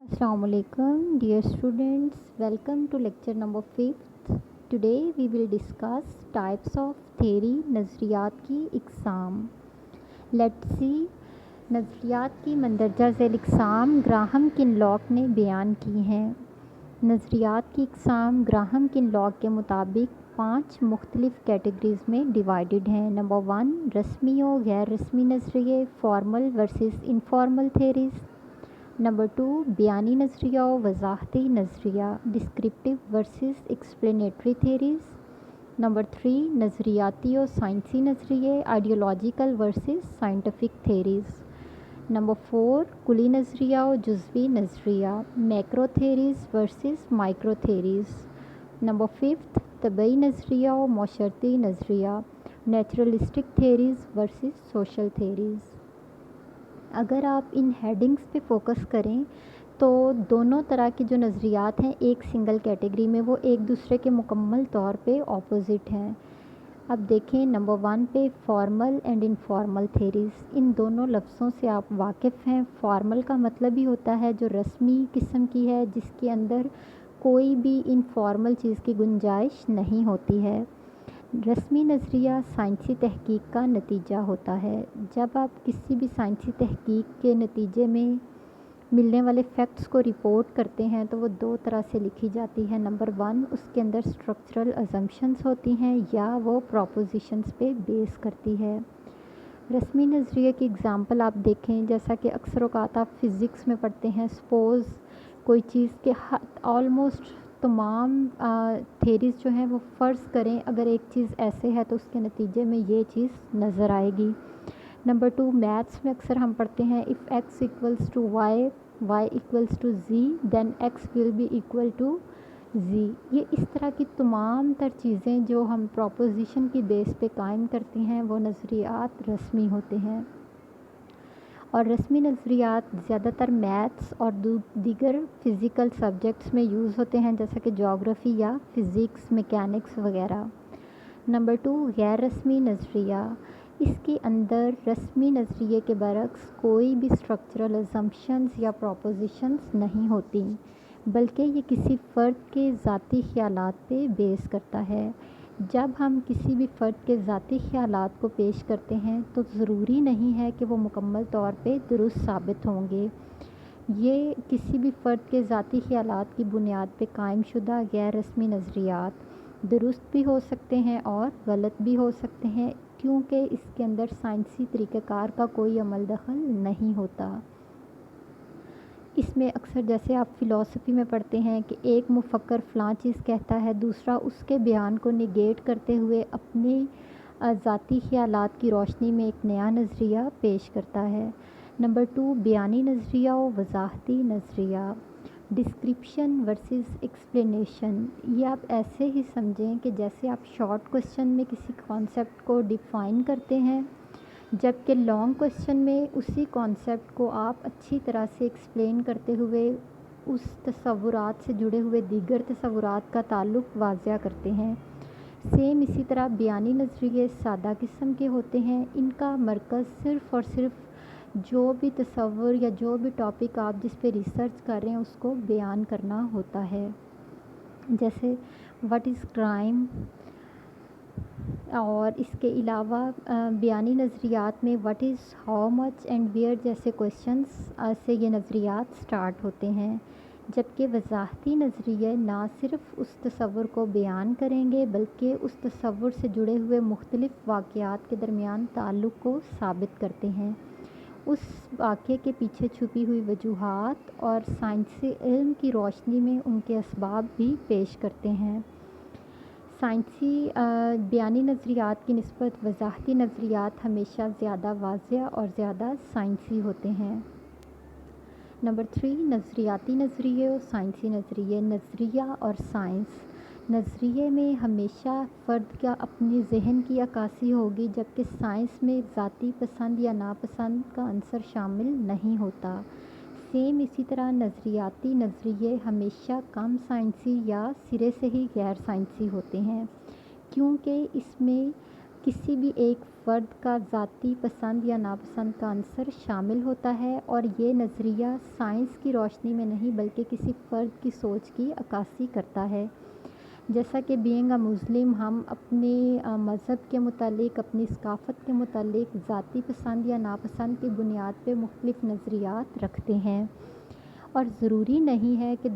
Assalamu alaikum, dear students. Welcome to lecture number 5th. Today we will discuss types of theory नज़रियात की इक़साम. Let's see. नज़रियात की मंदरजा ज़ैल इक़साम Graham किनलॉक ने बयान की हैं. नज़रियात की इक़साम ग्राहम किनलॉक के मुताबिक 5 मुख्तलिफ़ कैटेगरीज़ में डिवाइडेड हैं. नंबर 1 रस्मी और गैर रस्मी नज़रिए, formal versus informal theories. Number 2 बयानी नज़रिया और वजाहती नज़रिया, descriptive versus explanatory theories. Number 3 नज़रियाती और साइंसी नज़रिए, ideological versus scientific theories. Number 4 कुली नज़रिया और जुज़वी नज़रिया, macro theories versus micro theories. Number 5 तबई नज़रिया और मौशरती नज़रिया, naturalistic theories versus social theories. अगर आप इन हेडिंग्स पे फोकस करें तो दोनों तरह के जो नज़रियात हैं एक सिंगल कैटेगरी में, वो एक दूसरे के मुकम्मल तौर पे ऑपोजिट हैं. अब देखें नंबर 1 पे फॉर्मल एंड इनफॉर्मल थेरीज़. इन दोनों लफ्ज़ों से आप वाकिफ़ हैं. फॉर्मल का मतलब ही होता है जो रस्मी किस्म की है, जिसके अंदर कोई भी इनफॉर्मल चीज़ की गुंजाइश नहीं होती है. रस्मी नज़रिया साइंसी तहकीक का नतीजा होता है. जब आप किसी भी साइंसी तहकीक के नतीजे में मिलने वाले फैक्ट्स को रिपोर्ट करते हैं तो वो दो तरह से लिखी जाती है. नंबर 1 उसके अंदर स्ट्रक्चरल अजम्पशंस होती हैं या वो प्रोपोजिशंस पे बेस करती है. रस्मी नज़रिए की एग्ज़ाम्पल आप देखें, जैसा कि अक्सर औक़ात आप फ़िज़िक्स में पढ़ते हैं. सपोज़ कोई चीज़ के ऑलमोस्ट तमाम थेरीज़ जो हैं वो फ़र्ज़ करें अगर एक चीज़ ऐसे है तो उसके नतीजे में ये चीज़ नज़र आएगी. नंबर 2 मैथ्स में अक्सर हम पढ़ते हैं if x equals to y, y equals to z, then x will be equal to z. ये इस तरह की तमाम तर चीज़ें जो हम प्रोपोजिशन की बेस पे कायम करती हैं वो नज़रियात रस्मी होते हैं. और रस्मी नज़रियात ज़्यादातर मैथ्स और दीगर फ़िज़िकल सब्जेक्ट्स में यूज़ होते हैं, जैसा कि जोग्राफ़ी या फ़िज़िक्स, मैकेनिक्स वगैरह. नंबर 2 गैर रस्मी नज़रिया. इसके अंदर रस्मी नज़रिए के बरक्स कोई भी स्ट्रक्चरल असम्पशंस या प्रोपोजिशंस नहीं होती, बल्कि ये किसी फ़र्द के ज़ाती ख़यालात पे बेस करता है. जब हम किसी भी फ़र्द के ज़ाती ख़यालात को पेश करते हैं तो ज़रूरी नहीं है कि वो मुकम्मल तौर पे दुरुस्त साबित होंगे. ये किसी भी फ़र्द के ज़ाती ख़यालात की बुनियाद पे कायम शुदा गैर रस्मी नज़रियात दुरुस्त भी हो सकते हैं और गलत भी हो सकते हैं, क्योंकि इसके अंदर साइंसी तरीक़ाकार का कोई अमल दखल नहीं होता. इसमें अक्सर जैसे आप फ़िलासफ़ी में पढ़ते हैं कि एक मुफ़क्कर फ़लाँ चीज़ कहता है, दूसरा उसके बयान को निगेट करते हुए अपने ज़ाती ख़यालात की रोशनी में एक नया नज़रिया पेश करता है. नंबर 2 बयानी नज़रिया और वजाहती नज़रिया, डिस्क्रिप्शन वर्सेस एक्सप्लेनेशन. ये आप ऐसे ही समझें कि जैसे आप शॉर्ट क्वेश्चन में किसी कॉन्सेप्ट को डिफ़ाइन करते हैं, जबकि लॉन्ग क्वेश्चन में उसी कॉन्सेप्ट को आप अच्छी तरह से एक्सप्लेन करते हुए उस तसव्वुरात से जुड़े हुए दीगर तसव्वुरात का ताल्लुक़ वाज़िया करते हैं. सेम इसी तरह बयानी नज़रिए सादा किस्म के होते हैं. इनका मरकज़ सिर्फ़ और सिर्फ जो भी तसव्वुर या जो भी टॉपिक आप जिस पे रिसर्च कर रहे हैं उसको बयान करना होता है. जैसे व्हाट इज़ क्राइम, और इसके अलावा बयानी नज़रियात में what is, how much and where जैसे क्वेश्चंस से ये नज़रियात स्टार्ट होते हैं. जबकि वजाहती नज़रिए ना सिर्फ़ उस तसव्वुर को बयान करेंगे बल्कि उस तसव्वुर से जुड़े हुए मुख्तलिफ़ वाक़यात के दरमियान ताल्लुक़ को साबित करते हैं, उस वाक़े के पीछे छुपी हुई वजूहात और साइंसी इल्म की रोशनी में उनके असबाब भी पेश करते हैं. साइंसी बयानी नज़रियात की निस्बत वजाहती नज़रियात हमेशा ज़्यादा वाज़िह और ज़्यादा साइंसी होते हैं. नंबर 3 नज़रियाती नज़रिए और साइंसी नज़रिए. नज़रिया और साइंस. नज़रिए में हमेशा फ़र्द का अपने जहन की अक्कासी होगी, जबकि साइंस में ज़ाती पसंद या नापसंद का अंसर शामिल नहीं होता. सेम इसी तरह नज़रियाती नज़रिए हमेशा कम साइंसी या सिरे से ही गैर साइंसी होते हैं, क्योंकि इसमें किसी भी एक फ़र्द का ذاتی पसंद या नापसंद का عنصر شامل ہوتا ہے اور یہ نظریہ سائنس کی روشنی میں نہیں بلکہ کسی فرد کی سوچ کی عکاسی کرتا ہے۔ جیسا کہ بینگ اے مسلم ہم اپنے مذہب کے متعلق، اپنی ثقافت کے متعلق ذاتی پسند یا ناپسند کی بنیاد پہ مختلف نظریات رکھتے ہیں، اور ضروری نہیں ہے کہ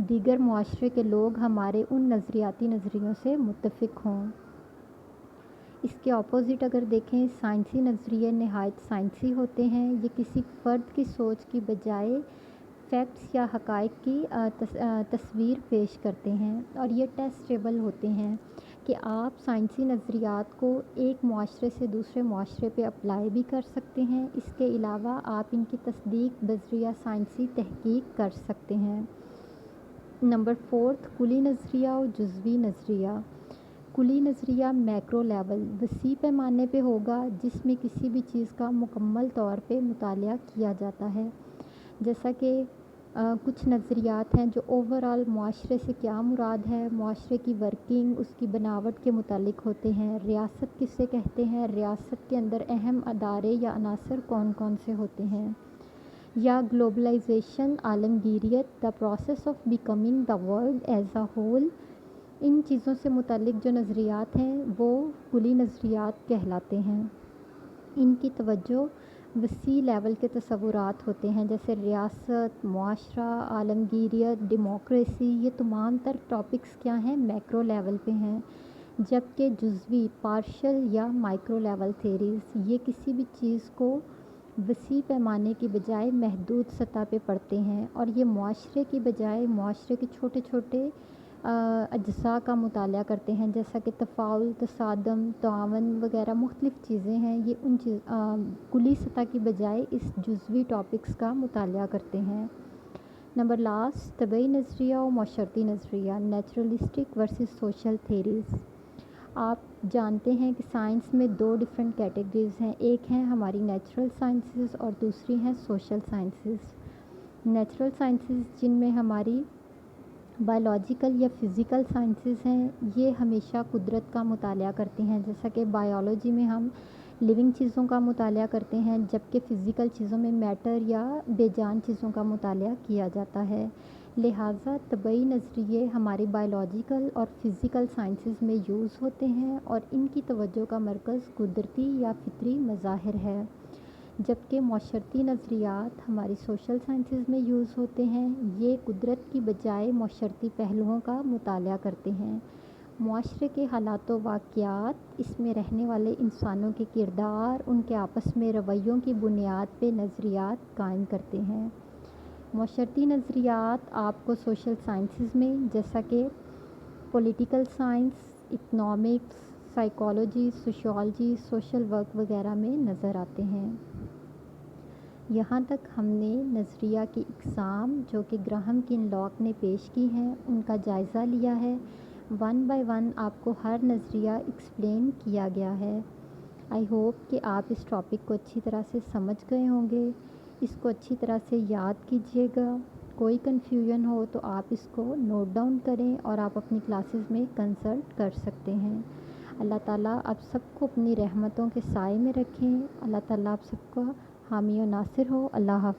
دیگر معاشرے کے لوگ ہمارے ان نظریاتی نظریوں سے متفق ہوں۔ اس کے اپوزٹ اگر دیکھیں، سائنسی نظریے نہایت سائنسی ہوتے ہیں۔ یہ کسی فرد کی سوچ کی بجائے فیکٹس یا حقائق کی تصویر پیش کرتے ہیں، اور یہ ٹیسٹیبل ہوتے ہیں کہ آپ سائنسی نظریات کو ایک معاشرے سے دوسرے معاشرے پہ اپلائی بھی کر سکتے ہیں۔ اس کے علاوہ آپ ان کی تصدیق بذریعہ سائنسی تحقیق کر سکتے ہیں۔ نمبر 4، کلی نظریہ اور جزوی نظریہ۔ کلی نظریہ میکرو لیول، وسیع پیمانے پہ ہوگا، جس میں کسی بھی چیز کا مکمل طور پہ مطالعہ کیا جاتا ہے۔ جیسا کہ کچھ نظریات ہیں جو اوورآل معاشرے سے کیا مراد ہے، معاشرے کی ورکنگ، اس کی بناوٹ کے متعلق ہوتے ہیں۔ ریاست کسے کہتے ہیں، ریاست کے اندر اہم ادارے یا عناصر کون کون سے ہوتے ہیں۔ یا گلوبلائزیشن، عالمگیریت، the process of becoming the world as a whole. ان چیزوں سے متعلق جو نظریات ہیں وہ کلی نظریات کہلاتے ہیں۔ ان کی توجہ وسیع لیول کے تصورات ہوتے ہیں، جیسے ریاست، معاشرہ، عالمگیریت، ڈیموکریسی۔ یہ تمام تر ٹاپکس کیا ہیں، میکرو لیول پہ ہیں، جبکہ جزوی، پارشل یا مائکرو لیول تھیریز یہ کسی بھی چیز کو وسیع پیمانے کی بجائے محدود سطح پہ پڑھتے ہیں، اور یہ معاشرے کی بجائے معاشرے کے چھوٹے چھوٹے اجزاء کا مطالعہ کرتے ہیں، جیسا کہ تفاعل، تصادم، تعاون وغیرہ مختلف چیزیں ہیں۔ یہ ان کلی سطح کی بجائے اس جزوی ٹاپکس کا مطالعہ کرتے ہیں۔ نمبر لاسٹ، طبعی نظریہ اور معاشرتی نظریہ، نیچرلسٹک ورسز سوشل تھیریز۔ آپ جانتے ہیں کہ سائنس میں دو ڈفرینٹ کیٹیگریز ہیں، ایک ہیں ہماری نیچرل سائنسز اور دوسری ہیں سوشل سائنسز۔ نیچرل سائنسز جن میں ہماری بایولوجیکل یا فزیکل سائنسز ہیں، یہ ہمیشہ قدرت کا مطالعہ کرتے ہیں، جیسا کہ بایولوجی میں ہم لیونگ چیزوں کا مطالعہ کرتے ہیں، جبکہ فزیکل چیزوں میں میٹر یا بے جان چیزوں کا مطالعہ کیا جاتا ہے۔ لہٰذا طبعی نظریے ہماری بایولوجیکل اور فزیکل سائنسز میں یوز ہوتے ہیں، اور ان کی توجہ کا مرکز قدرتی یا فطری مظاہر ہے، جبکہ معاشرتی نظریات ہماری سوشل سائنسز میں یوز ہوتے ہیں۔ یہ قدرت کی بجائے معاشرتی پہلوؤں کا مطالعہ کرتے ہیں، معاشرے کے حالات و واقعات، اس میں رہنے والے انسانوں کے کردار، ان کے آپس میں رویوں کی بنیاد پہ نظریات قائم کرتے ہیں۔ معاشرتی نظریات آپ کو سوشل سائنسز میں، جیسا کہ political science, economics, psychology, sociology, social work وغیرہ میں نظر آتے ہیں۔ یہاں تک ہم نے نظریہ کی اقسام جو کہ گراہم کین لاک نے پیش کی ہیں ان کا جائزہ لیا ہے۔ 1 بائی 1 آپ کو ہر نظریہ ایکسپلین کیا گیا ہے۔ آئی ہوپ کہ آپ اس ٹاپک کو اچھی طرح سے سمجھ گئے ہوں گے، اس کو اچھی طرح سے یاد کیجیے گا۔ کوئی کنفیوژن ہو تو آپ اس کو نوٹ ڈاؤن کریں، اور آپ اپنی کلاسز میں کنسلٹ کر سکتے ہیں۔ اللہ تعالیٰ آپ سب کو اپنی رحمتوں کے سائے میں رکھیں۔ اللہ تعالیٰ آپ سب کا حامی و ناصر ہو۔ اللہ حافظ۔